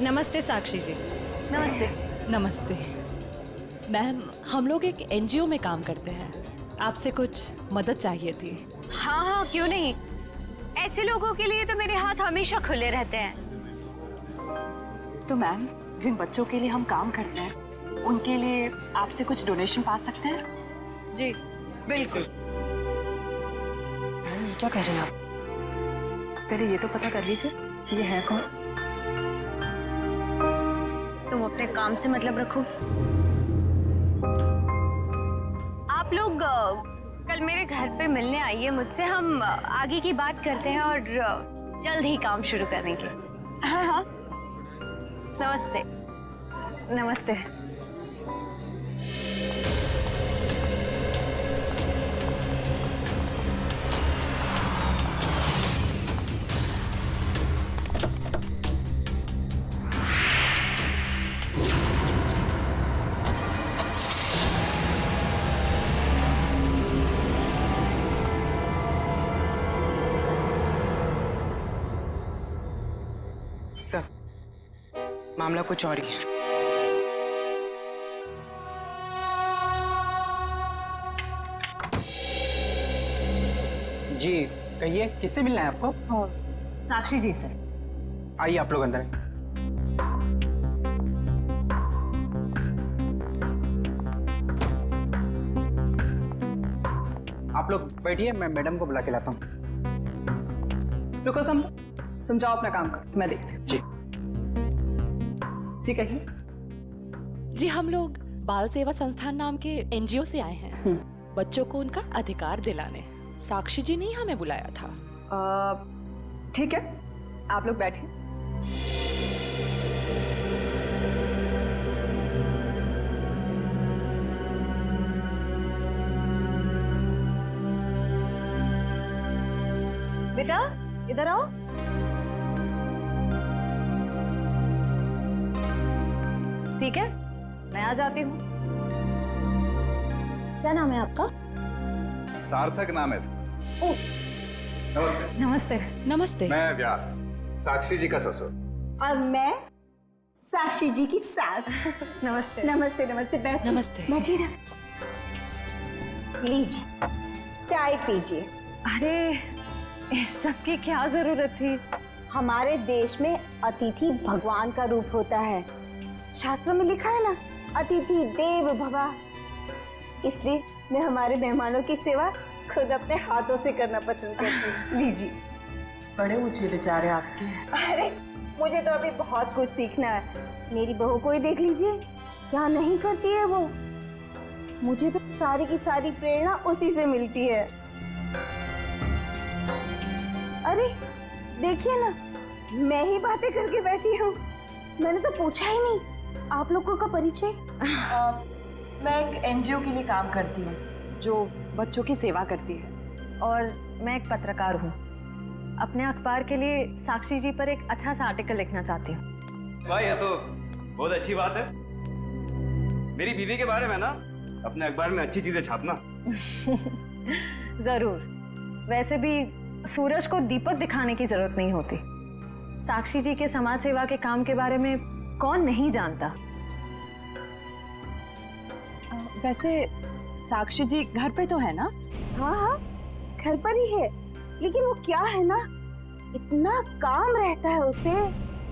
नमस्ते साक्षी जी। नमस्ते। नमस्ते मैम, हम लोग एक एनजीओ में काम करते हैं, आपसे कुछ मदद चाहिए थी। हाँ हाँ, क्यों नहीं। ऐसे लोगों के लिए तो मेरे हाथ हमेशा खुले रहते हैं। तो मैम, जिन बच्चों के लिए हम काम करते हैं उनके लिए आपसे कुछ डोनेशन पा सकते हैं? जी बिल्कुल। मैम, ये क्या कह रहे हैं आप? पहले ये तो पता कर लीजिए कि ये है कौन। तुम अपने काम से मतलब रखो। आप लोग कल मेरे घर पे मिलने आइए मुझसे, हम आगे की बात करते हैं और जल्द ही काम शुरू करेंगे। हाँ हाँ। नमस्ते। नमस्ते। सर, मामला कुछ और ही है। जी कहिए, किससे मिलना है आपको? साक्षी जी से। आइए आप लोग अंदर आइए। आप लोग बैठिए, मैं मैडम को बुला के लाता हूँ। रुको सम, तुम जाओ अपना काम कर, मैं देखती हूँ। जी जी कहिए। जी, हम लोग बाल सेवा संस्थान नाम के एनजीओ से आए हैं, बच्चों को उनका अधिकार दिलाने। साक्षी जी ने ही हमें बुलाया था। ठीक है, आप लोग बैठिए। बेटा इधर आओ। ठीक है, मैं आ जाती हूँ। क्या नाम है आपका? सार्थक नाम है। ओह, नमस्ते। नमस्ते। नमस्ते। मैं व्यास, साक्षी जी का ससुर। और मैं साक्षी जी की सास। नमस्ते। नमस्ते नमस्ते, बैठिए। नमस्ते। बैठिए ना, लीजिए चाय पीजिए। अरे इस सब की क्या जरूरत थी? हमारे देश में अतिथि भगवान का रूप होता है। शास्त्रों में लिखा है ना, अतिथि देव भव। इसलिए मैं हमारे मेहमानों की सेवा खुद अपने हाथों से करना पसंद करती हूँ। लीजिए। बड़े ऊंचे विचार है आपके। अरे मुझे तो अभी बहुत कुछ सीखना है। मेरी बहू को ही देख लीजिए, क्या नहीं करती है वो। मुझे तो सारी की सारी प्रेरणा उसी से मिलती है। अरे देखिए ना, मैं ही बातें करके बैठी हूँ। मैंने तो पूछा ही नहीं आप लोगों का परिचय। मैं एक एनजीओ के लिए काम करती हूँ जो बच्चों की सेवा करती है। और मैं एक पत्रकार हूँ, अपने अखबार के लिए साक्षी जी पर एक अच्छा सा आर्टिकल लिखना चाहती हूँ। वाह, ये तो बहुत अच्छी बात है। मेरी बीवी के बारे में ना अपने अखबार में अच्छी चीजें छापना। जरूर। वैसे भी सूरज को दीपक दिखाने की जरूरत नहीं होती। साक्षी जी के समाज सेवा के काम के बारे में कौन नहीं जानता। वैसे साक्षी जी घर पे तो है ना? हाँ हाँ, घर पर ही है। लेकिन वो क्या है ना, इतना काम रहता है उसे।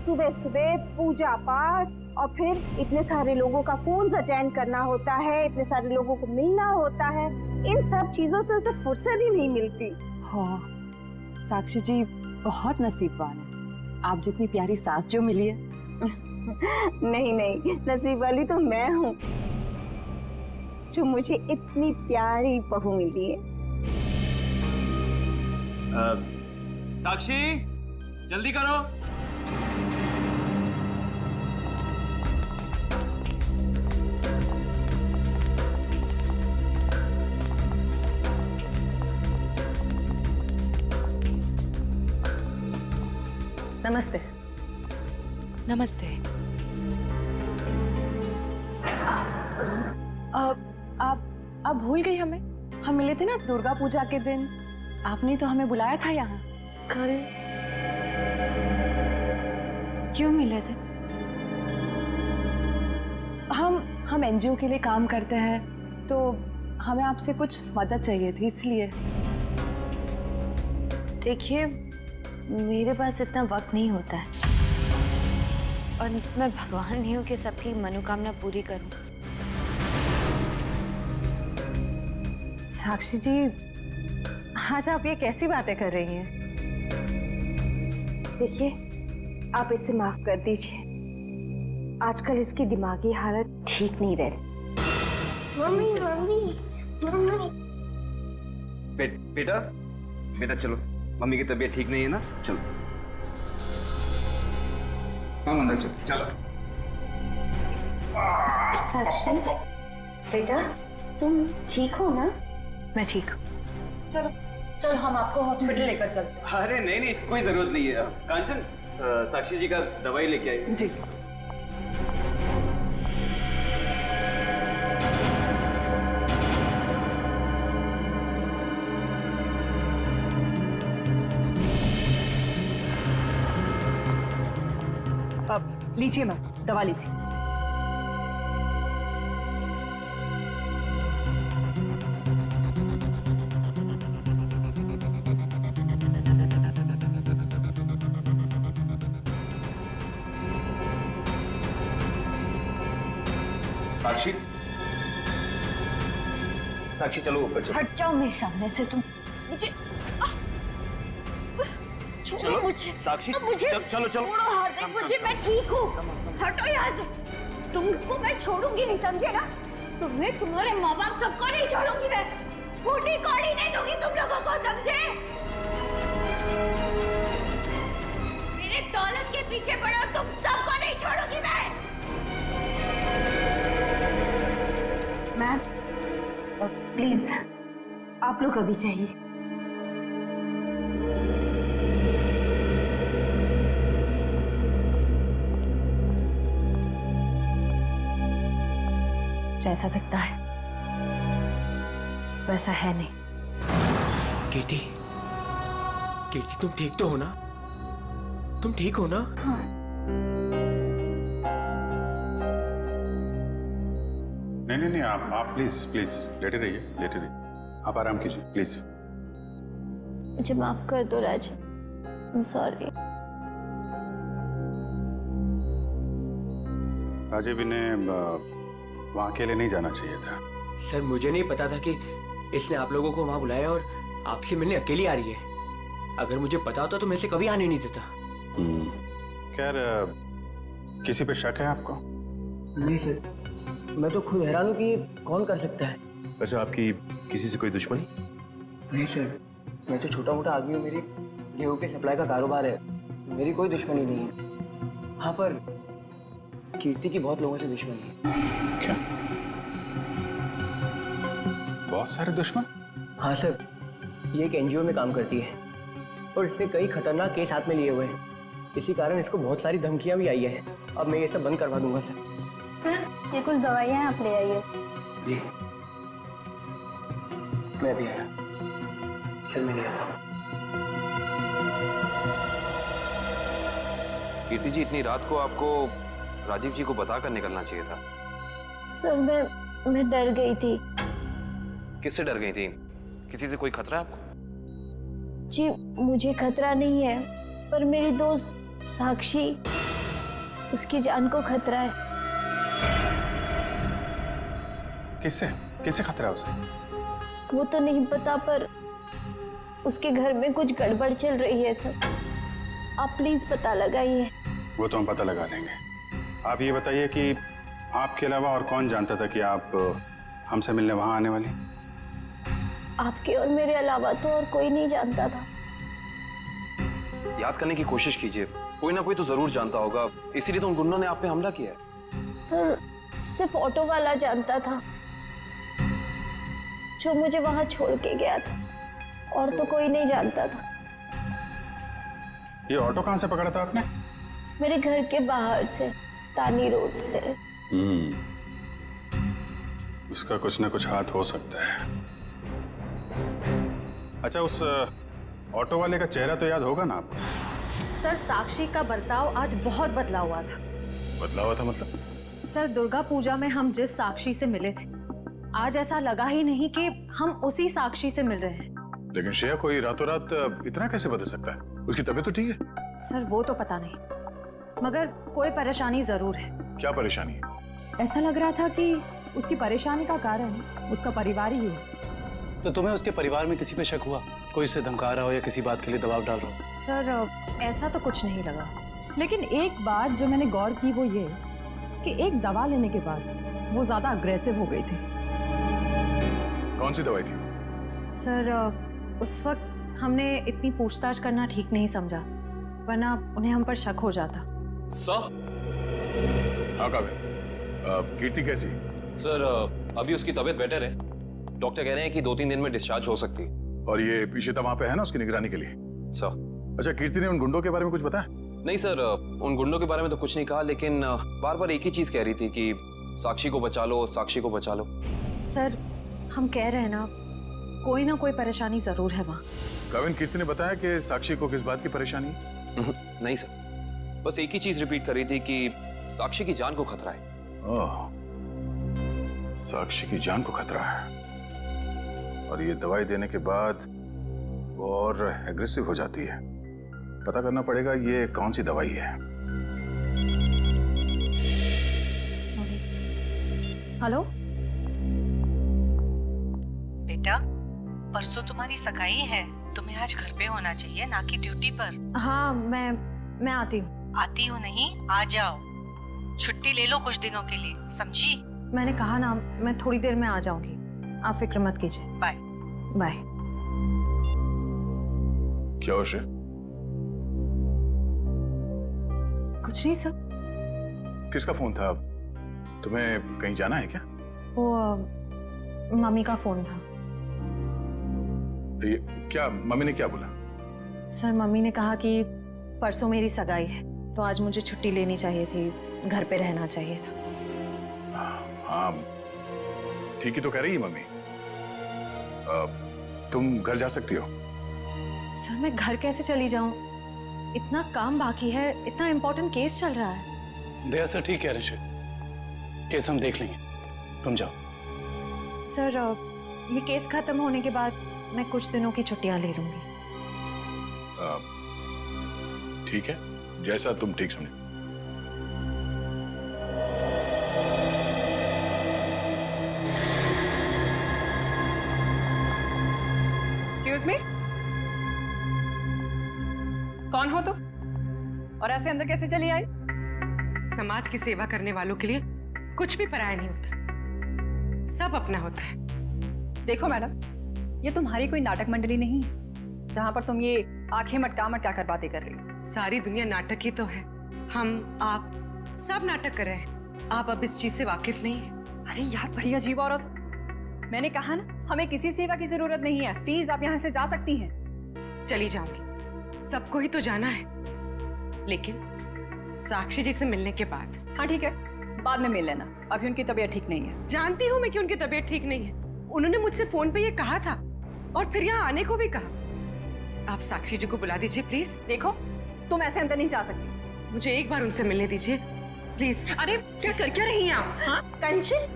सुबह सुबह पूजा पाठ और फिर इतने सारे लोगों का फोन अटेंड करना होता है, इतने सारे लोगों को मिलना होता है। इन सब चीजों से उसे फुर्सत ही नहीं मिलती। हाँ, साक्षी जी बहुत नसीबवान है। आप जितनी प्यारी सास जो मिली है। नहीं नहीं, नसीब वाली तो मैं हूँ जो मुझे इतनी प्यारी बहू मिली है। साक्षी, जल्दी करो। नमस्ते। नमस्ते। आप भूल गई हमें? हम मिले थे ना दुर्गा पूजा के दिन। आपने तो हमें बुलाया था यहाँ। अरे क्यों मिले थे? हम एनजीओ के लिए काम करते हैं, तो हमें आपसे कुछ मदद चाहिए थी, इसलिए। देखिए, मेरे पास इतना वक्त नहीं होता है और मैं भगवान नहीं हूँ कि सबकी मनोकामना पूरी करूँ। साक्षी जी, आज आप ये कैसी बातें कर रही हैं? देखिए, आप इसे माफ कर दीजिए। आजकल इसकी दिमागी हालत ठीक नहीं रहती। Mummy mummy mummy. बेटा बेटा चलो, मम्मी की तबीयत ठीक नहीं है ना, चलो हम अंदर चलो। साक्षी बेटा, तुम ठीक हो ना? मैं ठीक हूँ। चलो चलो, हम आपको हॉस्पिटल लेकर चलते हैं। अरे नहीं नहीं, इसकी कोई जरूरत नहीं है। कांचन, साक्षी जी का दवाई लेके आई। जी। अब लीजिए मैम, दवा लीजिए। साक्षी, साक्षी चलो ऊपर चलो। हट जाओ मेरे सामने से तुम। मुझे चलो मुझे साक्षी, मुझे चलो चलो। छोड़ो हार्दिक, मुझे, मैं ठीक हूँ। हटो यहाँ से। तुमको मैं छोड़ूंगी नहीं, समझे ना? तुम्हें, तुम्हारे माँ बाप सबको नहीं छोड़ूंगी मैं। फूटी कौड़ी नहीं दूंगी तुम लोगों को, समझे? मेरे दौलत के पीछे पड़ो, तुम सबको नहीं छोड़ूंगी मैं। मैम, प्लीज आप लोग अभी जाइए। जैसा दिखता है वैसा है नहीं। कीर्ति, कीर्ति तुम ठीक तो हो ना? तुम ठीक हो ना? हाँ। नहीं, आप प्लीज प्लीज लेटे रहिए, लेटे रहिए। आप आराम कीजिए प्लीज। मुझे माफ कर दो राज, आई एम सॉरी। राजीव, इन्हें वहाँ अकेले नहीं जाना चाहिए था। सर, मुझे नहीं पता था कि इसने आप लोगों को वहां बुलाया और आपसे मिलने अकेली आ रही है। अगर मुझे पता होता तो मैं इसे कभी आने नहीं देता। खैर, किसी पे शक है आपको? नहीं सर, मैं तो खुद हैरान हूँ कि कौन कर सकता है। वैसे आपकी किसी से कोई दुश्मनी? नहीं सर, मैं तो छोटा मोटा आदमी हूँ। मेरी गेहूं के सप्लाई का कारोबार है, मेरी कोई दुश्मनी नहीं है। हाँ, पर कीर्ति की बहुत लोगों से दुश्मनी है। क्या? बहुत सारे दुश्मन? हाँ सर, ये एक एनजीओ में काम करती है और इसने कई खतरनाक केस हाथ में लिए हुए हैं। इसी कारण इसको बहुत सारी धमकियां भी आई है। अब मैं ये सब बंद करवा दूंगा सर। सर, ये कुछ दवाइयाँ आप ले आइए। जी, मैं भी आया। चल, मैं ले आता हूँ। कीर्ति जी, इतनी रात को आपको राजीव जी को बताकर निकलना चाहिए था। सर, मैं डर गई थी। किससे डर गई थी? किसी से कोई खतरा है आपको? जी, मुझे खतरा नहीं है, पर मेरी दोस्त साक्षी, उसकी जान को खतरा है। किससे? किससे खतरा है उसे? वो तो नहीं पता, पर उसके घर में कुछ गड़बड़ चल रही है सर। आप प्लीज पता लगाइए। वो तो हम पता लगा लेंगे। आप ये बताइए कि आपके अलावा और कौन जानता था कि आप हमसे मिलने वहां आने वाली? आपके और मेरे अलावा तो और कोई नहीं जानता था। याद करने की कोशिश कीजिए, कोई ना कोई तो जरूर जानता होगा, इसीलिए तो उन गुंडों ने आप पे हमला किया है। सर, सिर्फ ऑटो वाला जानता था जो मुझे वहां छोड़ के गया था, और तो कोई नहीं जानता था। ये ऑटो कहाँ से पकड़ा था आपने? मेरे घर के बाहर से, तानी रोड से। उसका कुछ ना कुछ हाथ हो सकता है। अच्छा, उस ऑटो वाले का चेहरा तो याद होगा ना आपको? सर, साक्षी का बर्ताव आज बहुत बदला हुआ था। बदला हुआ था मतलब? सर दुर्गा पूजा में हम जिस साक्षी से मिले थे, आज ऐसा लगा ही नहीं कि हम उसी साक्षी से मिल रहे हैं। लेकिन श्रेया कोई रातों रात इतना कैसे बदल सकता है? उसकी तबीयत तो ठीक है। सर वो तो पता नहीं, मगर कोई परेशानी जरूर है। क्या परेशानी है? ऐसा लग रहा था कि उसकी परेशानी का कारण उसका परिवार ही है। तो तुम्हें उसके परिवार में किसी पे शक हुआ? कोई उसे धमका रहा हो या किसी बात के लिए दबाव डाल रहा हो? सर ऐसा तो कुछ नहीं लगा। लेकिन एक बात जो मैंने गौर की वो ये कि एक दवा लेने के बाद वो ज्यादा अग्रेसिव हो गई थी। कौन सी दवाई थी? सर उस वक्त हमने इतनी पूछताछ करना ठीक नहीं समझा, वरना उन्हें हम पर शक हो जाता। सर। हाँ काबिल, कीर्ति कैसी? सर अभी उसकी तबीयत बेटर है। डॉक्टर कह रहे हैं कि 2-3 दिन में डिस्चार्ज हो सकती है। और ये इशिता वहाँ पे है ना उसकी निगरानी के लिए? सर। अच्छा, कीर्ति ने उन गुंडों के बारे में कुछ बताया? नहीं सर, उन गुंडों के बारे में तो कुछ नहीं कहा, लेकिन बार बार एक ही चीज कह रही थी कि साक्षी को बचा लो, साक्षी को बचा लो। सर हम कह रहे हैं ना, कोई ना कोई परेशानी जरूर है वहाँ। काबिल, कीर्ति ने बताया कि साक्षी को किस बात की परेशानी है? नहीं सर, बस एक ही चीज रिपीट कर रही थी कि साक्षी की जान को खतरा है। ओह, साक्षी की जान को खतरा है। और ये दवाई देने के बाद वो और एग्रेसिव हो जाती है। पता करना पड़ेगा ये कौन सी दवाई है। सॉरी। हेलो बेटा, परसों तुम्हारी सगाई है, तुम्हें आज घर पे होना चाहिए, ना कि ड्यूटी पर। हाँ मैं आती हूँ। आती हूँ नहीं, आ जाओ। छुट्टी ले लो कुछ दिनों के लिए, समझी? मैंने कहा ना, मैं थोड़ी देर में आ जाऊंगी, आप फिक्र मत कीजिए। Bye bye. क्या हो श्रेया? कुछ नहीं सर। किसका फोन था? तुम्हें कहीं जाना है क्या? वो मम्मी का फोन था। तो ये क्या, मम्मी ने क्या बोला? सर मम्मी ने कहा कि परसों मेरी सगाई है, तो आज मुझे छुट्टी लेनी चाहिए थी, घर पे रहना चाहिए था। हाँ ठीक ही तो कह रही है मम्मी। तुम घर जा सकती हो। सर मैं घर कैसे चली जाऊं? इतना काम बाकी है, इतना इम्पोर्टेंट केस चल रहा है। दया सर ठीक कह रहे हैं, केस हम देख लेंगे, तुम जाओ। सर ये केस खत्म होने के बाद मैं कुछ दिनों की छुट्टियां ले लूंगी। ठीक है, जैसा तुम ठीक समझो। एक्सक्यूज मी, कौन हो तुम और ऐसे अंदर कैसे चली आई? समाज की सेवा करने वालों के लिए कुछ भी पराया नहीं होता, सब अपना होता है। देखो मैडम, ये तुम्हारी कोई नाटक मंडली नहीं है जहां पर तुम ये आंखें मटका मटका कर बातें कर रही हो। सारी दुनिया नाटक ही तो है, हम आप सब नाटक कर रहे हैं। आप अब इस चीज से वाकिफ नहीं है। अरे यार, बड़ी अजीब औरत हो। मैंने कहा ना, हमें किसी सेवा की जरूरत नहीं है। प्लीज आप यहाँ से जा सकती हैं। चली जाऊंगी, सबको ही तो जाना है, लेकिन साक्षी जी से मिलने के बाद। हाँ ठीक है, बाद में मिल लेना, अभी उनकी तबीयत ठीक नहीं है। जानती हूँ मैं कि उनकी तबीयत ठीक नहीं है, उन्होंने मुझसे फोन पे ये कहा था और फिर यहाँ आने को भी कहा। आप साक्षी जी को बुला दीजिए प्लीज। देखो, तुम ऐसे अंदर नहीं जा सकती, मुझे एक बार उनसे मिलने दीजिए प्लीज। अरे क्या कर क्या रही हैं आप? हाँ कंचन,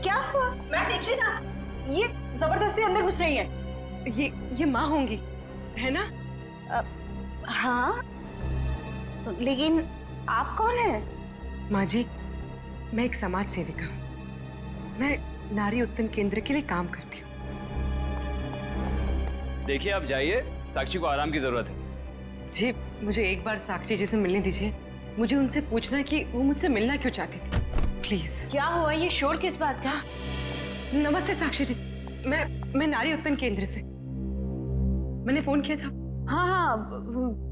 क्या हुआ? मैं देख रही ना, ये जबरदस्ती अंदर घुस रही है। ये माँ होंगी, है ना? हाँ, लेकिन आप कौन है? माँ जी, मैं एक समाज सेविका हूँ, मैं नारी उत्थान केंद्र के लिए काम करती हूँ। देखिए आप जाइए, साक्षी को आराम की जरूरत है। जी मुझे एक बार साक्षी जी से मिलने दीजिए, मुझे उनसे पूछना है कि वो मुझसे मिलना क्यों चाहती थी, प्लीज। क्या हुआ? ये शोर किस बात का? नमस्ते साक्षी जी, मैं नारी उत्थान केंद्र से, मैंने फोन किया था। हाँ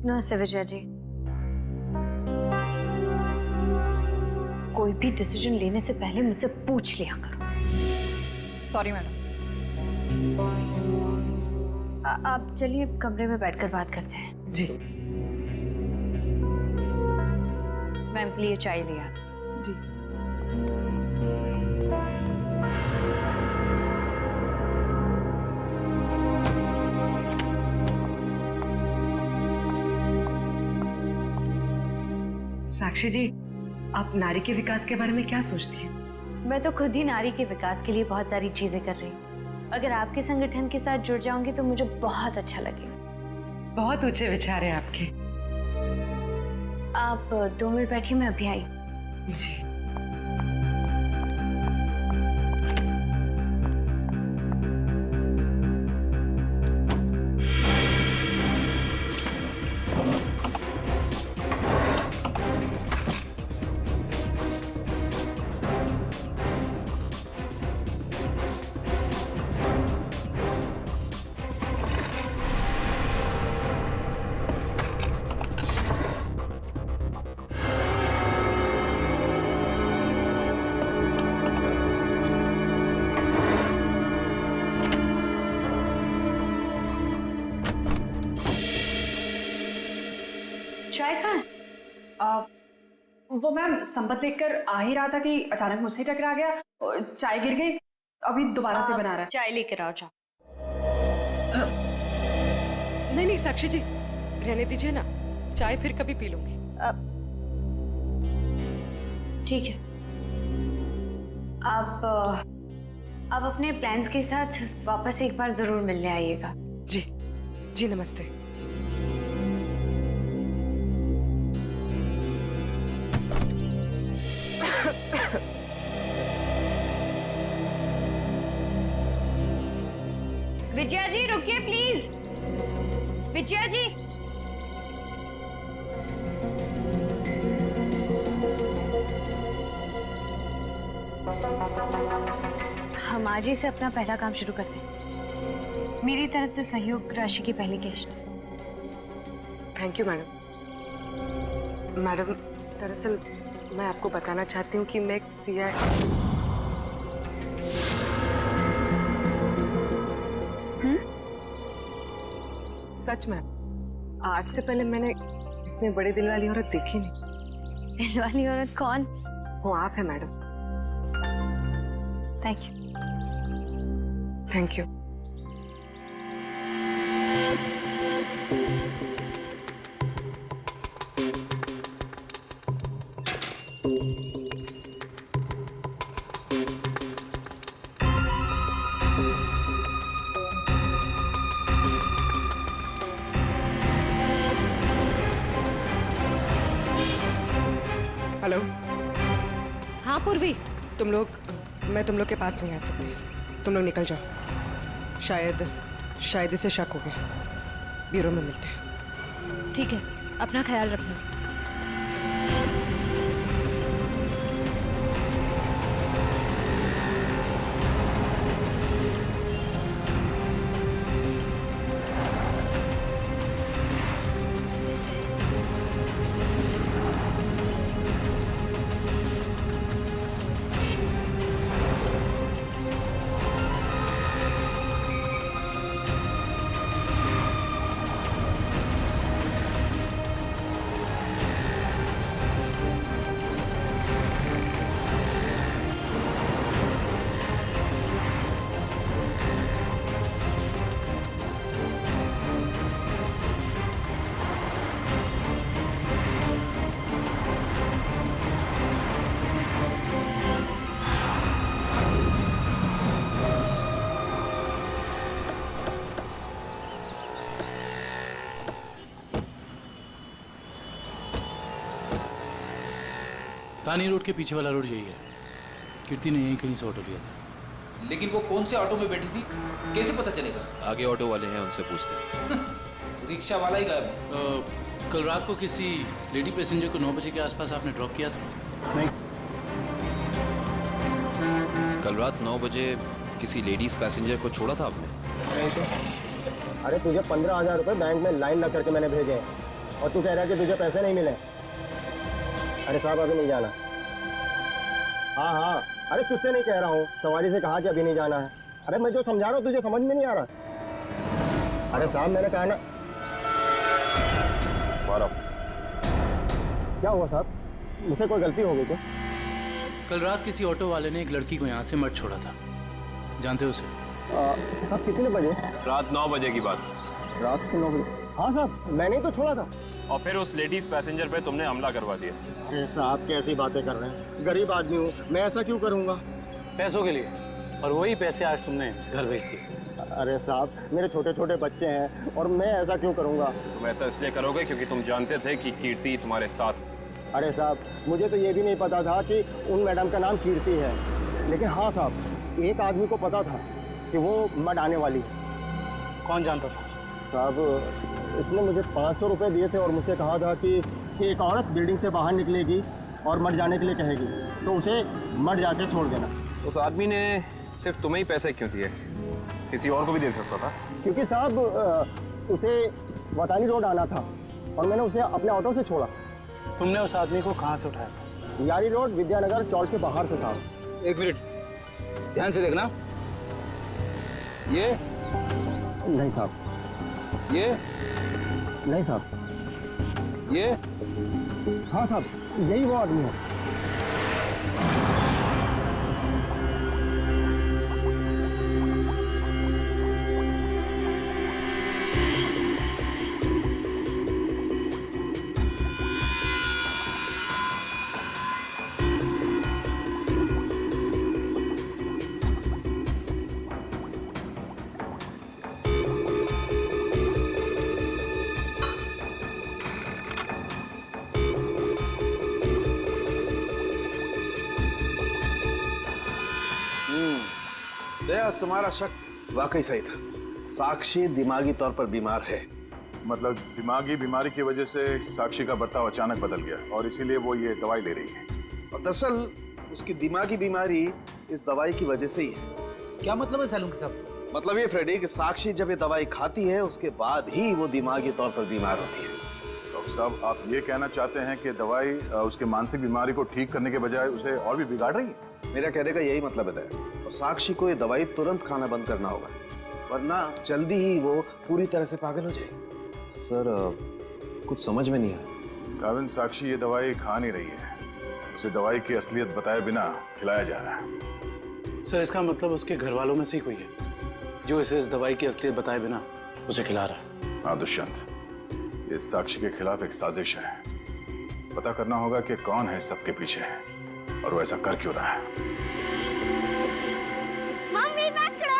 नमस्ते विजय जी। कोई भी डिसीजन लेने से पहले मुझसे पूछ लिया करो। Sorry madam. आप चलिए कमरे में बैठकर बात करते हैं। जी। मैम के लिए चाय लिया। जी। साक्षी जी, आप नारी के विकास के बारे में क्या सोचती हैं? मैं तो खुद ही नारी के विकास के लिए बहुत सारी चीजें कर रही हूँ। अगर आपके संगठन के साथ जुड़ जाऊंगी तो मुझे बहुत अच्छा लगेगा। बहुत ऊंचे विचार हैं आपके। आप 2 मिनट बैठिए, मैं अभी आई। जी। चाय कहाँ? वो मैम संपत लेकर आ ही रहा था कि अचानक मुझसे टकरा गया और चाय गिर गई। अभी दोबारा से बना रहा है। चाय लेकर आओ। जाओ। नहीं नहीं साक्षी जी, रहने दीजिए ना, चाय फिर कभी पी लूंगी। ठीक है। आप अपने प्लान्स के साथ वापस एक बार जरूर मिलने आइएगा। जी जी, नमस्ते। विजया जी रुकिए प्लीज। विजया जी, हम आज ही से अपना पहला काम शुरू करते हैं। मेरी तरफ से सहयोग राशि की पहली किश्त। Thank you madam. मैडम, दरअसल मैं आपको बताना चाहती हूँ कि मैं एक CI। सच में आज से पहले मैंने इतने बड़े दिल वाली औरत देखी नहीं। दिल वाली औरत कौन? वो आप है madam. Thank you. Thank you. Hello. हाँ पूर्वी, मैं तुम लोग के पास नहीं आ सकती। तुम लोग निकल जाओ। शायद इसे शक हो गया। ब्यूरो में मिलते हैं। ठीक है, अपना ख्याल रखना। तानी रोड के पीछे वाला रोड यही है। कीर्ति ने यहीं कहीं से ऑटो लिया था। लेकिन वो कौन से ऑटो में बैठी थी, कैसे पता चलेगा? आगे ऑटो वाले हैं, उनसे पूछते हैं। रिक्शा वाला ही गायब है। कल रात को किसी लेडी पैसेंजर को 9 बजे के आसपास आपने ड्रॉप किया था? नहीं। कल रात 9 बजे किसी लेडीज पैसेंजर को छोड़ा था आपने? नहीं तो। अरे तुझे 15,000 रुपये बैंक में लाइन लग करके मैंने भेजे हैं और तू कह रहा है कि तुझे पैसे नहीं मिले। अरे साहब अभी नहीं जाना। हाँ हाँ, अरे तुझसे नहीं कह रहा हूँ, सवारी से कहा कि अभी नहीं जाना है। अरे मैं जो समझा रहा हूँ तुझे समझ में नहीं आ रहा। अरे साहब मैंने कहा ना। क्या हुआ साहब, मुझसे कोई गलती हो गई क्या? कल रात किसी ऑटो वाले ने एक लड़की को यहाँ से मत छोड़ा था, जानते हो उसे? साहब कितने बजे? रात 9 बजे की बात। रात के 9 बजे? हाँ साहब, मैंने ही तो छोड़ा था। और फिर उस लेडीज पैसेंजर पे तुमने हमला करवा दिया। अरे साहब कैसी बातें कर रहे हैं, गरीब आदमी हूँ मैं, ऐसा क्यों करूँगा? पैसों के लिए, और वही पैसे आज तुमने घर भेज दिए। अरे साहब मेरे छोटे छोटे बच्चे हैं और मैं ऐसा क्यों करूँगा? तुम ऐसा इसलिए करोगे क्योंकि तुम जानते थे कि कीर्ति तुम्हारे साथ। अरे साहब मुझे तो ये भी नहीं पता था कि उन मैडम का नाम कीर्ति है, लेकिन हाँ साहब एक आदमी को पता था कि वो मड आने वाली है। कौन जानता था? साहब उसने मुझे 500 रुपये दिए थे और मुझसे कहा था कि एक औरत बिल्डिंग से बाहर निकलेगी और मर जाने के लिए कहेगी तो उसे मर जाके छोड़ देना। उस आदमी ने सिर्फ तुम्हें ही पैसे क्यों दिए? किसी और को भी दे सकता था। क्योंकि साहब उसे वतानी रोड आना था और मैंने उसे अपने ऑटो से छोड़ा। तुमने उस आदमी को कहाँ से उठाया? यारी रोड विद्यानगर चौक के बाहर से साहब। एक मिनट, ध्यान से देखना। ये नहीं साहब, ये नहीं साहब, ये हाँ साहब यही वो आदमी है। दया, तुम्हारा शक वाकई सही था। साक्षी दिमागी तौर पर बीमार है। मतलब दिमागी बीमारी की वजह से साक्षी का बर्ताव अचानक बदल गया और इसीलिए वो ये दवाई ले रही है। और दरअसल उसकी दिमागी बीमारी इस दवाई की वजह से ही है। क्या मतलब है सालुंकी साहब? मतलब ये फ्रेडी कि साक्षी जब ये दवाई खाती है उसके बाद ही वो दिमागी तौर पर बीमार होती है। डॉक्टर साहब आप ये कहना चाहते हैं कि दवाई उसके मानसिक बीमारी को ठीक करने के बजाय उसे और भी बिगाड़ रही है? मेरा कहने का यही मतलब है दया। और साक्षी को ये दवाई तुरंत खाना बंद करना होगा, वरना जल्दी ही वो पूरी तरह से पागल हो जाएगी। सर कुछ समझ में नहीं आया। काविन, साक्षी ये दवाई खा नहीं रही है, उसे दवाई की असलियत बताए बिना खिलाया जा रहा है। सर इसका मतलब उसके घर वालों में से ही कोई है जो इसे इस दवाई की असलियत बताए बिना उसे खिला रहा है। हाँ दुष्यंत, ये साक्षी के खिलाफ एक साजिश है। पता करना होगा कि कौन है सबके पीछे और वो ऐसा कर क्यों रहा है। मम्मी पकड़ो।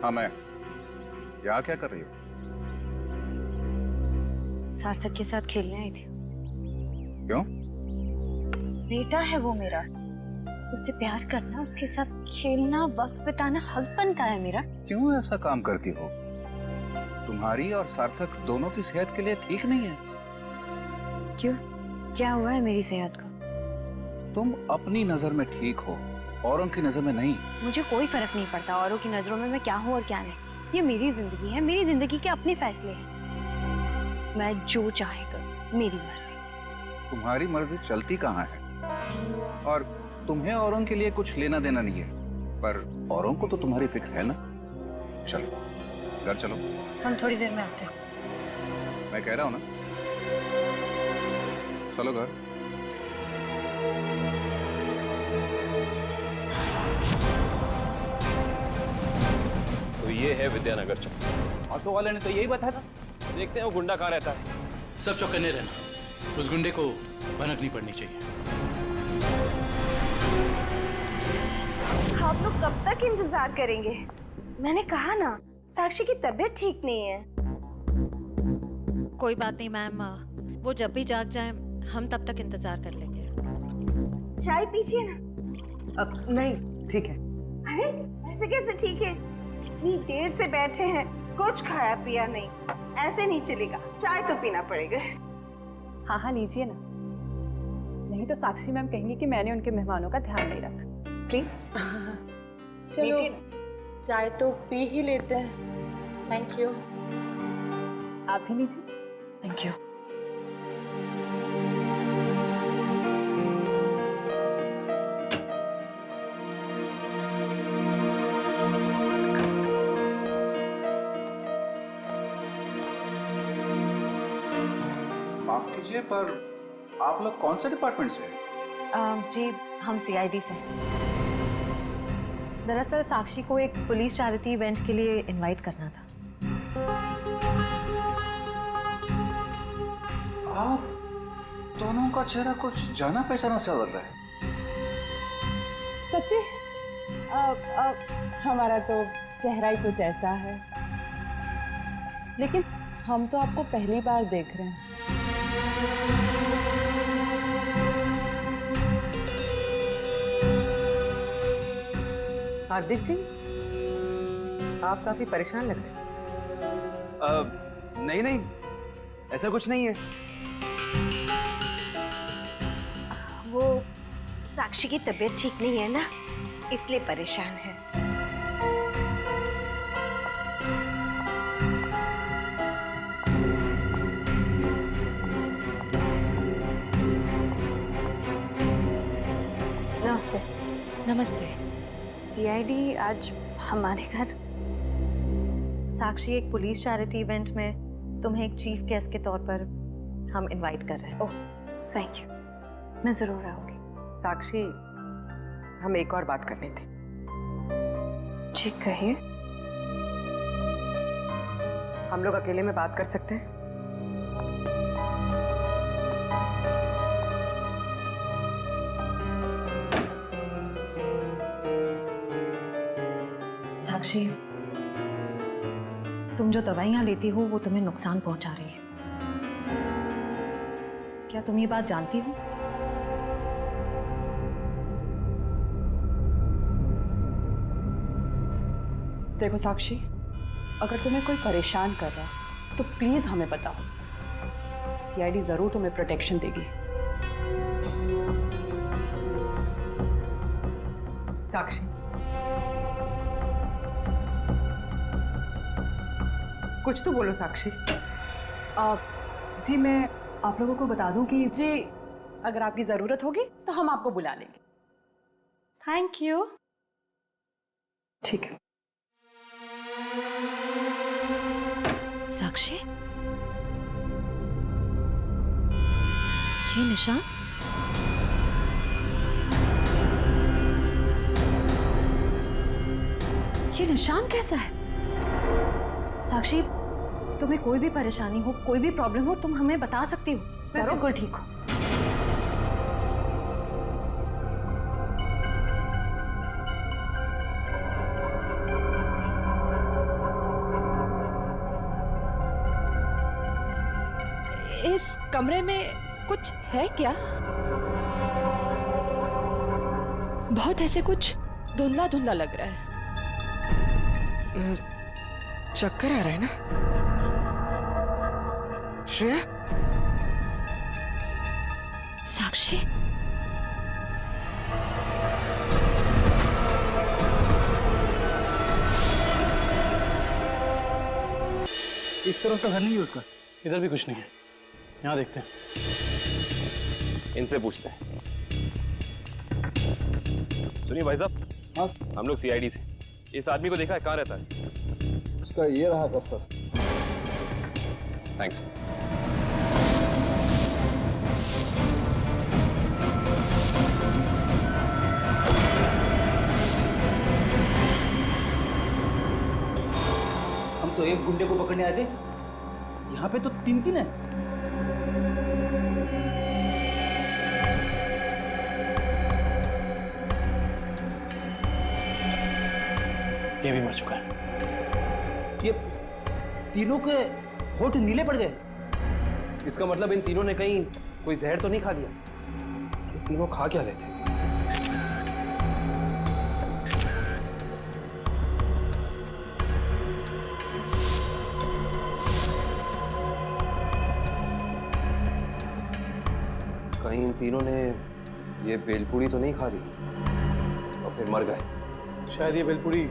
हाँ मैं, यहाँ क्या कर रही हो? सार्थक के साथ खेलने आई थी। क्यों? बेटा है वो मेरा, उससे प्यार करना, उसके साथ खेलना, वक्त बिताना हक बनता है मेरा। क्यों ऐसा काम करती हो? तुम्हारी और सार्थक दोनों की सेहत के लिए ठीक नहीं है। क्यों, क्या हुआ है मेरी सेहत को? तुम अपनी नजर में ठीक हो, औरों की नजर में नहीं। मुझे कोई फर्क नहीं पड़ता औरों की नजरों में मैं क्या हूँ और क्या नहीं। ये मेरी जिंदगी है, मेरी जिंदगी के अपने फैसले हैं। मैं जो चाहे करूँ, मेरी मर्जी। तुम्हारी मर्जी चलती कहाँ है? और तुम्हें औरों के लिए कुछ लेना देना नहीं है, पर औरों को तो तुम्हारी फिक्र है ना। चलो घर चलो। हम थोड़ी देर में आते हैं। मैं कह रहा हूँ ना, चलो घर। तो ये है विद्यानगर चौक। ऑटो वाले ने तो यही बताया था। देखते हैं वो गुंडा कहाँ रहता है। सब चौकन्ने रहना, उस गुंडे को भनक नहीं पड़नी चाहिए। आप लोग कब तक इंतजार करेंगे? मैंने कहा ना, साक्षी की तबीयत ठीक नहीं है। कोई बात नहीं मैम, वो जब भी जाग जाए हम तब तक इंतजार कर लेंगे। चाय पीजिए ना। अब नहीं, ठीक है। अरे ऐसे कैसे ठीक है? इतनी देर से बैठे हैं, कुछ खाया पिया नहीं, ऐसे नहीं चलेगा, चाय तो पीना पड़ेगा। हाँ हाँ लीजिए ना, नहीं तो साक्षी मैम कहेंगी कि मैंने उनके मेहमानों का ध्यान नहीं रखा। प्लीज चलो चाय तो पी ही लेते हैं। Thank you. आप भी लीजिए। Thank you. माफ कीजिए पर आप लोग कौन से डिपार्टमेंट से हैं? जी हम सीआईडी से हैं। दरअसल साक्षी को एक पुलिस चैरिटी इवेंट के लिए इनवाइट करना था। आप दोनों का चेहरा कुछ जाना पहचाना सा लग रहा है। सच्ची हमारा तो चेहरा ही कुछ ऐसा है, लेकिन हम तो आपको पहली बार देख रहे हैं। हार्दिक जी, आप काफी परेशान लग रहे हैं। नहीं नहीं, ऐसा कुछ नहीं है। वो साक्षी की तबीयत ठीक नहीं है ना, इसलिए परेशान है। नमस्ते। नमस्ते। सीआईडी आज हमारे घर। साक्षी, एक पुलिस चैरिटी इवेंट में तुम्हें एक चीफ गेस्ट के तौर पर हम इनवाइट कर रहे हैं। ओह, थैंक यू। मैं जरूर आऊंगी। साक्षी, हम एक और बात करनी थी। जी कहिए। हम लोग अकेले में बात कर सकते हैं? साक्षी, तुम जो दवाइयां लेती हो वो तुम्हें नुकसान पहुंचा रही है। क्या तुम ये बात जानती हो? देखो साक्षी, अगर तुम्हें कोई परेशान कर रहा है तो प्लीज हमें बताओ। सीआईडी जरूर तुम्हें प्रोटेक्शन देगी। साक्षी, कुछ तो बोलो साक्षी। जी मैं आप लोगों को बता दूं कि जी अगर आपकी जरूरत होगी तो हम आपको बुला लेंगे। Thank you. ठीक है। साक्षी, ये निशान? ये निशान कैसा है? साक्षी, तुम्हें कोई भी परेशानी हो, कोई भी प्रॉब्लम हो, तुम हमें बता सकती हो। मैं बिल्कुल ठीक हूँ। इस कमरे में कुछ है क्या? बहुत ऐसे कुछ धुंधला धुंधला लग रहा है। चक्कर आ रहा है ना श्रेया? साक्षी, इस तरफ का घर नहीं है उसका। इधर भी कुछ नहीं है। यहाँ देखते हैं। इनसे पूछते हैं। सुनिए भाई साहब। हाँ, हम लोग सीआईडी से। इस आदमी को देखा है, कहाँ रहता है? उसका ये रहा कर सर। थैंक्स। हम तो एक गुंडे को पकड़ने आए थे, यहाँ पे तो तीन तीन है। ये भी मर चुका है। ये तीनों के होठ नीले पड़ गए। इसका मतलब इन तीनों ने कहीं कोई जहर तो नहीं खा लिया? ये तीनों खा क्या रहे थे? कहीं इन तीनों ने ये बेलपूरी तो नहीं खा ली और फिर मर गए? शायद ये बेलपूरी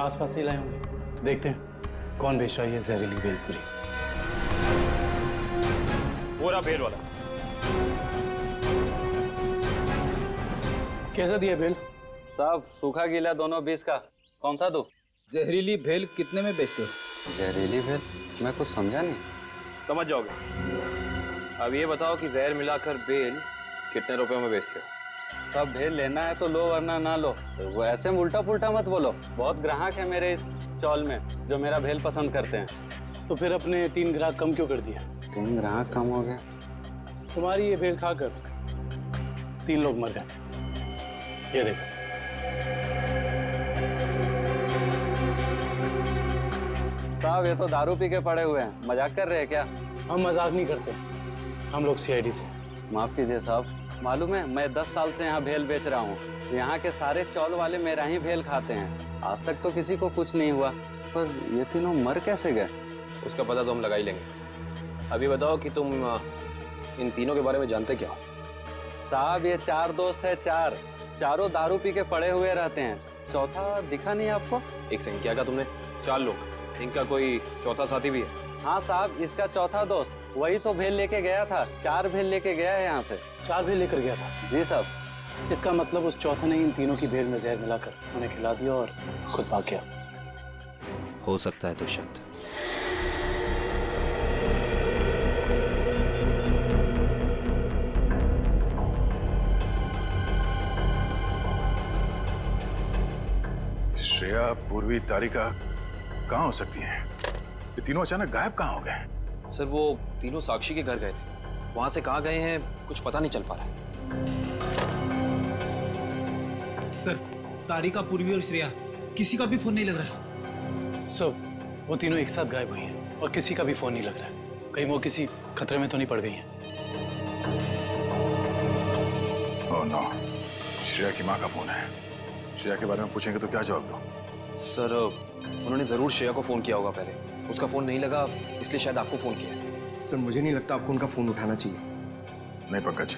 आसपास से लाए होंगे। देखते हैं कौन बेच रहा है ये जहरीली बेलपूरी। वो रहा बेल वाला। कैसा दिया बेल? साहब सूखा गीला दोनों 20 का। कौन सा दो? जहरीली भेल कितने में बेचते हो? जहरीली भेल? मैं कुछ समझा नहीं। समझ जाओगे। अब ये बताओ कि जहर मिलाकर बेल कितने रुपयों में बेचते हो? सब भेल लेना है तो लो वरना ना लो। तो वो ऐसे उल्टा पुल्टा मत बोलो। बहुत ग्राहक है मेरे इस चौल में जो मेरा भेल पसंद करते हैं। तो फिर अपने 3 ग्राहक कम क्यों कर दिया? 3 ग्राहक कम हो गए? तुम्हारी ये भेल खाकर 3 लोग मर गए। ये देखो। साहब ये तो दारू पी के पड़े हुए हैं, मजाक कर रहे हैं क्या? हम मजाक नहीं करते, हम लोग सीआईडी से। माफ कीजिए साहब, मालूम है मैं 10 साल से यहाँ भेल बेच रहा हूँ। यहाँ के सारे चौल वाले मेरा ही भेल खाते हैं। आज तक तो किसी को कुछ नहीं हुआ, पर ये तीनों मर कैसे गए? उसका पता तो हम लगा ही लेंगे। अभी बताओ कि तुम इन तीनों के बारे में जानते क्या हो? साहब ये 4 दोस्त है, चारों दारू पी के पड़े हुए रहते हैं। चौथा दिखा नहीं आपको? एक सेकंड, क्या कहा तुमने? 4 लोग, इनका कोई चौथा साथी भी है? हाँ साहब, इसका चौथा दोस्त वही तो भेल लेके गया था। 4 भेल लेके गया है यहाँ से। 4 भेल लेकर गया था? जी साहब। इसका मतलब उस चौथे ने इन तीनों की भेल में जहर मिलाकर उन्हें खिला दिया और खुद भाग गया। हो सकता है दुष्यंत। श्रेया, पूर्वी, तारिका कहाँ हो सकती हैं? ये तीनों अचानक गायब कहाँ हो गए? सर वो तीनों साक्षी के घर गए थे, वहां से कहाँ गए हैं कुछ पता नहीं चल पा रहा है। सर तारिका, पूर्वी और श्रेया किसी का भी फोन नहीं लग रहा। सर वो तीनों एक साथ गायब हुई हैं और किसी का भी फोन नहीं लग रहा है। कहीं वो किसी खतरे में तो नहीं पड़ गई हैं? ओह नो, श्रेया की माँ का फोन है। श्रेया के बारे में पूछेंगे तो क्या जवाब दो? सर उन्होंने जरूर श्रेया को फोन किया होगा पहले, उसका फोन नहीं लगा इसलिए शायद आपको फोन किया। सर मुझे नहीं लगता आपको उनका फोन उठाना चाहिए। नहीं पंकज,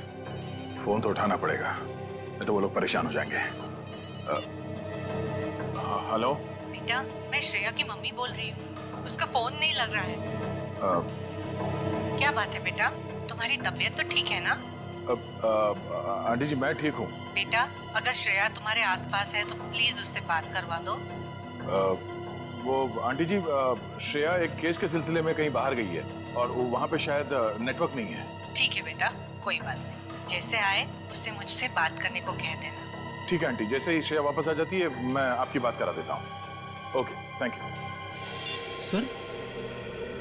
फोन तो उठाना पड़ेगा, नहीं तो वो लोग परेशान हो जाएंगे। हेलो बेटा, मैं श्रेया की मम्मी बोल रही हूँ। उसका फोन नहीं लग रहा है। क्या बात है बेटा, तुम्हारी तबीयत तो ठीक है ना? आंटी जी मैं ठीक हूँ। बेटा अगर श्रेया तुम्हारे आसपास है तो प्लीज उससे बात करवा दो। वो आंटी जी, श्रेया एक केस के सिलसिले में कहीं बाहर गई है और वहाँ पे शायद नेटवर्क नहीं है। ठीक है बेटा, कोई बात नहीं। जैसे आए उससे मुझसे बात करने को कह देना। ठीक है आंटी, जैसे ही श्रेया वापस आ जाती है मैं आपकी बात करा देता हूँ। Okay, thank you. सर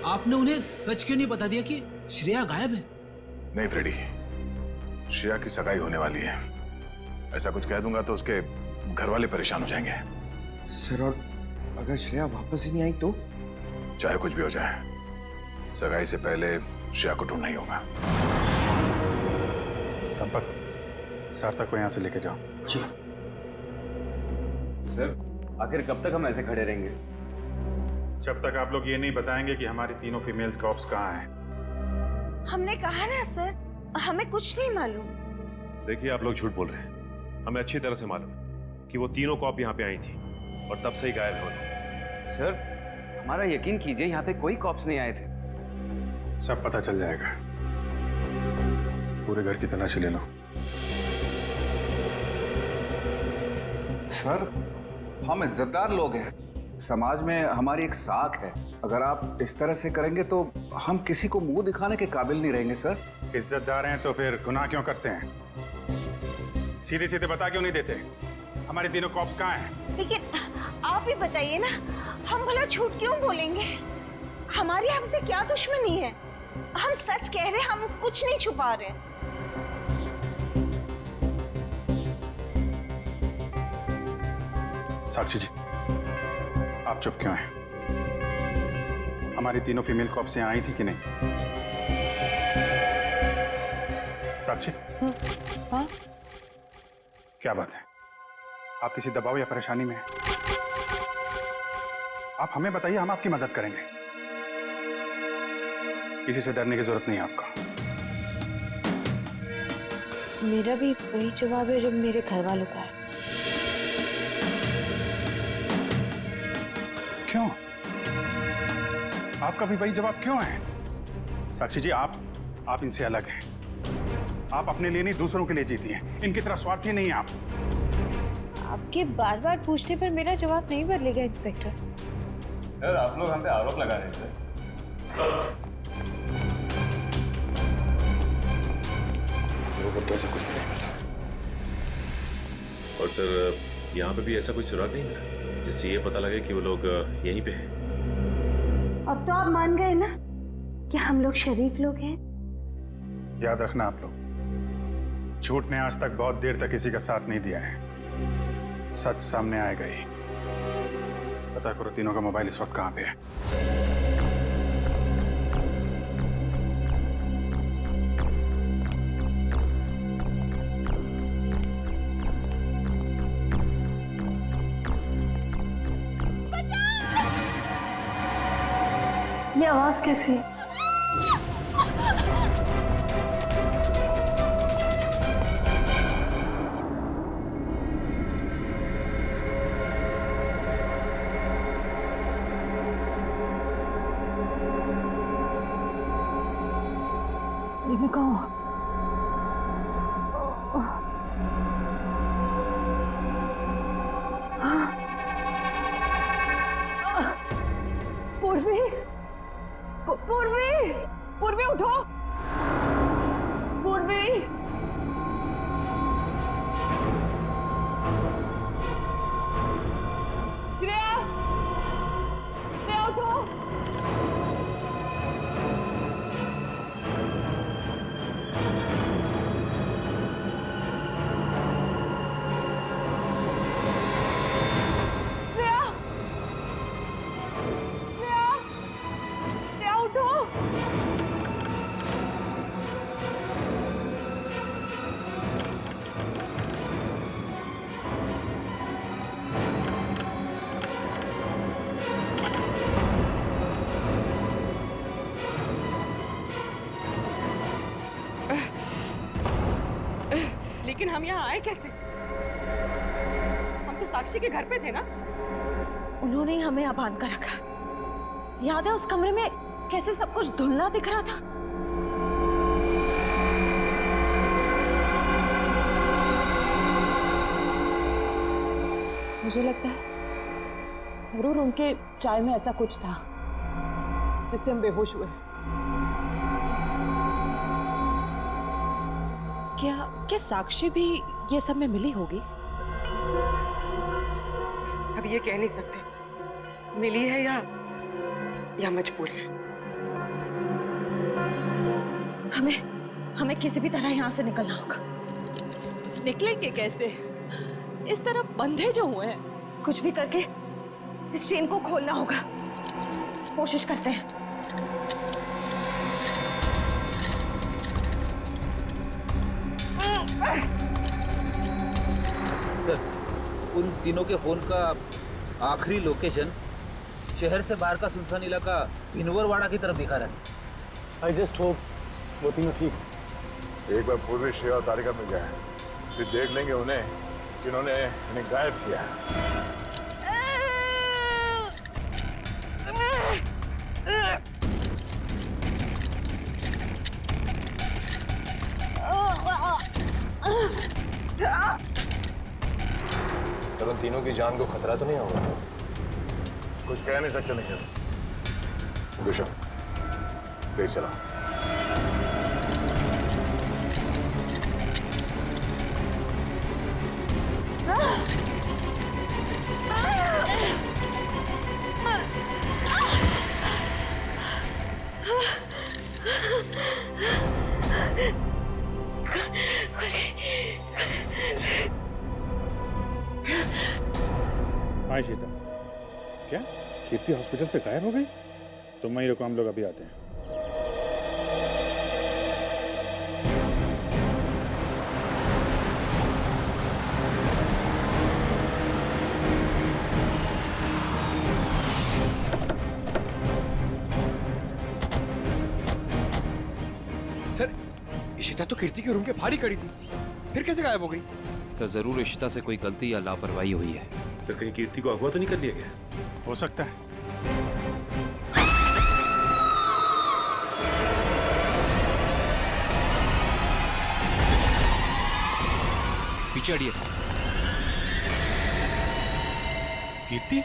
आपने उन्हें सच क्यों नहीं बता दिया कि श्रेया गायब है? नहीं फ्रेडी, श्रेया की सगाई होने वाली है। ऐसा कुछ कह दूंगा तो उसके घर वाले परेशान हो जाएंगे। सर और अगर श्रेया वापस ही नहीं आई तो? चाहे कुछ भी हो जाए, सगाई से पहले श्रेया को ढूंढना ही होगा। संपत, सार्थक को यहाँ से लेके जाओ। जी सर, आखिर कब तक हम ऐसे खड़े रहेंगे? जब तक आप लोग ये नहीं बताएंगे कि हमारी तीनों फीमेल कॉप्स कहाँ हैं। हमने कहा ना सर, हमें कुछ नहीं मालूम। देखिए आप लोग झूठ बोल रहे हैं। हमें अच्छी तरह से मालूम कि वो तीनों कॉप यहाँ पे आई थी और तब से ही गायब है वो लोग। सर हमारा यकीन कीजिए, यहाँ पे कोई कॉप्स नहीं आए थे। सब पता चल जाएगा, पूरे घर की तलाशी ले लो। सर हम इज्जतदार लोग हैं, समाज में हमारी एक साख है। अगर आप इस तरह से करेंगे तो हम किसी को मुंह दिखाने के काबिल नहीं रहेंगे। सर इज्जतदार हैं तो फिर गुनाह क्यों करते हैं? सीधे सीधे बता क्यों नहीं देते हमारी तीनों कॉप्स कहाँ हैं? लेकिन आप ही बताइए ना, हम भला झूठ क्यों बोलेंगे? हमारी हमसे क्या दुश्मनी है? हम सच कह रहे हैं, हम कुछ नहीं छुपा रहे। साक्षी जी, आप चुप क्यों हैं? हमारी तीनों फीमेल कॉप्स यहाँ आई थी कि नहीं? साक्षी, हाँ? क्या बात है? आप किसी दबाव या परेशानी में हैं? आप हमें बताइए, हम आपकी मदद करेंगे। किसी से डरने की जरूरत नहीं है आपको। मेरा भी वही जवाब है जो मेरे घर वालों का है। क्यों? आपका भी वही जवाब क्यों है? साक्षी जी, आप इनसे अलग हैं। आप अपने लिए नहीं दूसरों के लिए जीती हैं। इनकी तरह स्वार्थी नहीं है आप। आपके बार बार पूछने पर मेरा जवाब नहीं बदलेगा इंस्पेक्टर। सर आप लोग हम पे आरोप लगा रहे थे। सर मेरे को तो ऐसा कुछ भी नहीं मिला। और सर यहाँ पे भी ऐसा कोई सुराग नहीं मिला जिससे ये पता लगे कि वो लोग यहीं पे हैं। अब तो आप मान गए ना कि हम लोग शरीफ लोग हैं। याद रखना आप लोग, झूठ ने आज तक बहुत देर तक किसी का साथ नहीं दिया है। सच सामने आएगा ही। पता करो तीनों का मोबाइल इस वक्त कहाँ पे है। ये आवाज कैसी? ये मैं कहूँ पूर्वी, पूर्वी, पूर्वी उठो, पूर्वी। श्रेया, श्रेया उठो। श्रेया, श्रेया, श्रेया उठो। लेकिन हम यहाँ आए कैसे? हम तो साक्षी के घर पे थे ना। उन्होंने ही हमें यहाँ बांध कर रखा। याद है उस कमरे में कैसे सब कुछ धुंधला दिख रहा था? मुझे लगता है जरूर उनके चाय में ऐसा कुछ था जिससे हम बेहोश हुए। क्या साक्षी भी ये सब में मिली होगी? अब ये कह नहीं सकते मिली है या मजबूर है। हमें किसी भी तरह यहाँ से निकलना होगा। निकलेंगे कैसे? इस तरह बंधे जो हुए हैं। कुछ भी करके इस चेन को खोलना होगा। कोशिश करते हैं। सर, उन तीनों के फोन का आखिरी लोकेशन शहर से बाहर का सुनसान इलाका भिनवरवाड़ा की तरफ दिखा रहा है। आई जस्ट होप वो तीनों ठीक। एक बार पूर्वी श्रेया और तारिका मिल जाए, फिर देख लेंगे उन्हें जिन्होंने इन्हें गायब किया है। तो उन तीनों की जान को खतरा तो नहीं होगा? कुछ कह नहीं सकते नहीं। गुशा, प्लीज चला। हाँ शीता, क्या कीर्ति हॉस्पिटल से गायब हो गई? तुम वहीं रुको, हम लोग अभी आते हैं। सर, इशिता तो कीर्ति के रूम के बाहर ही खड़ी थी, फिर कैसे गायब हो गई? सर जरूर इशिता से कोई गलती या लापरवाही हुई है। सर कहीं कीर्ति को अगवा तो नहीं कर लिया गया? हो सकता है। पीछे हटिए। कीर्ति